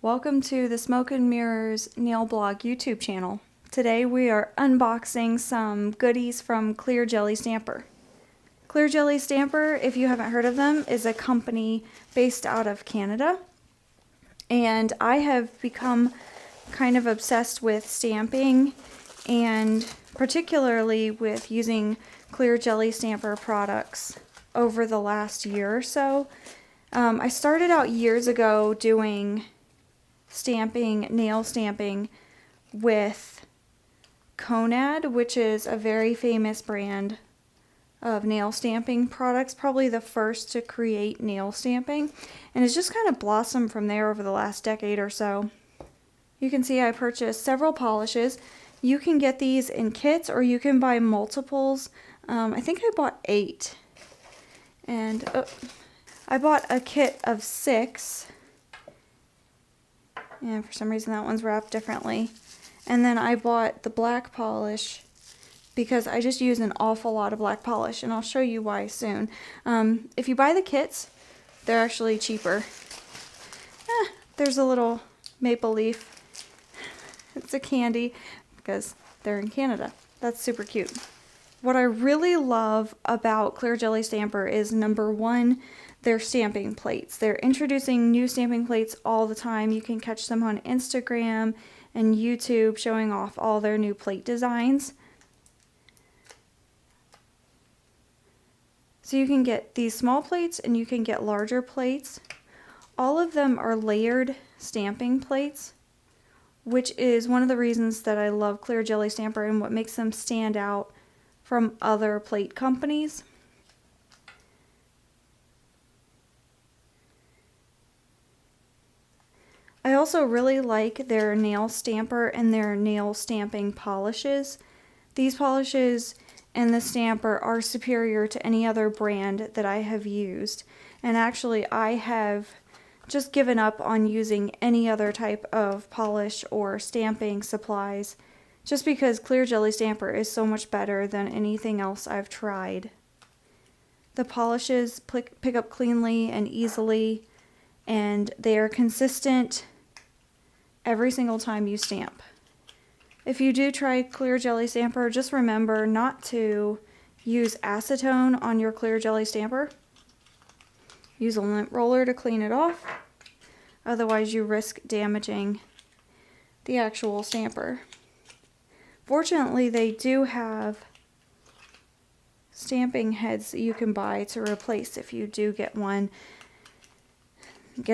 Welcome to the Smoke and Mirrors Nail Blog YouTube channel. Today we are unboxing some goodies from Clear Jelly Stamper. Clear Jelly Stamper, if you haven't heard of them, is a company based out of Canada. And I have become kind of obsessed with stamping and particularly with using Clear Jelly Stamper products over the last year or so. I started out years ago doing nail stamping with Conad, which is a very famous brand of nail stamping products, probably the first to create nail stamping, and it's just kind of blossomed from there over the last decade or so. You can see I purchased several polishes. You can get these in kits or you can buy multiples. I think I bought 8, and I bought a kit of 6. And for some reason that one's wrapped differently. And then I bought the black polish because I just use an awful lot of black polish, and I'll show you why soon. If you buy the kits, they're actually cheaper. There's a little maple leaf. It's a candy because they're in Canada. That's super cute. What I really love about Clear Jelly Stamper is, number one, their stamping plates. They're introducing new stamping plates all the time. You can catch them on Instagram and YouTube showing off all their new plate designs. So you can get these small plates and you can get larger plates. All of them are layered stamping plates, which is one of the reasons that I love Clear Jelly Stamper and what makes them stand out from other plate companies. I also really like their nail stamper and their nail stamping polishes. These polishes and the stamper are superior to any other brand that I have used. And actually, I have just given up on using any other type of polish or stamping supplies just because Clear Jelly Stamper is so much better than anything else I've tried. The polishes pick up cleanly and easily, and they are consistent every single time you stamp. If you do try Clear Jelly Stamper, just remember not to use acetone on your Clear Jelly Stamper. Use a lint roller to clean it off. Otherwise you risk damaging the actual stamper. Fortunately, they do have stamping heads that you can buy to replace if you do get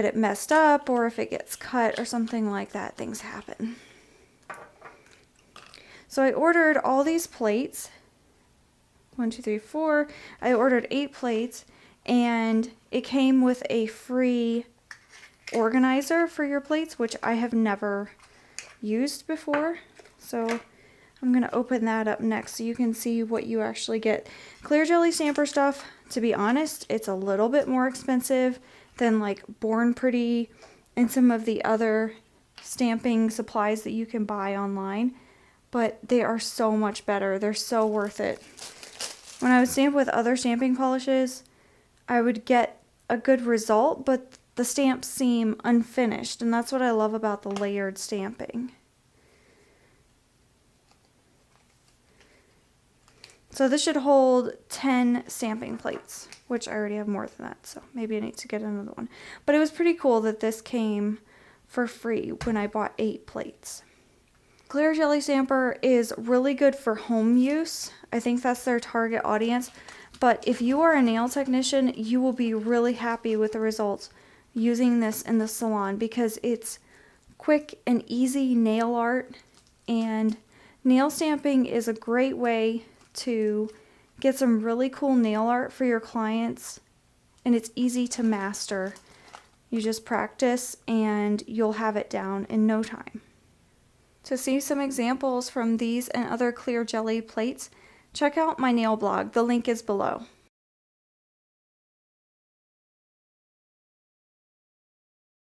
it messed up, or if it gets cut or something like that. Things happen. So I ordered all these plates. 1, 2, 3, 4. I ordered 8 plates, and it came with a free organizer for your plates, which I have never used before. So I'm going to open that up next so you can see what you actually get. Clear Jelly Stamper stuff, to be honest, it's a little bit more expensive than like Born Pretty and some of the other stamping supplies that you can buy online, but they are so much better. They're so worth it. When I would stamp with other stamping polishes, I would get a good result, but the stamps seem unfinished, and that's what I love about the layered stamping. So this should hold 10 stamping plates, which I already have more than that, so maybe I need to get another one. But it was pretty cool that this came for free when I bought 8 plates. Clear Jelly Stamper is really good for home use. I think that's their target audience. But if you are a nail technician, you will be really happy with the results using this in the salon because it's quick and easy nail art, and nail stamping is a great way to get some really cool nail art for your clients, and it's easy to master. You just practice and you'll have it down in no time. To see some examples from these and other Clear Jelly plates, check out my nail blog. The link is below.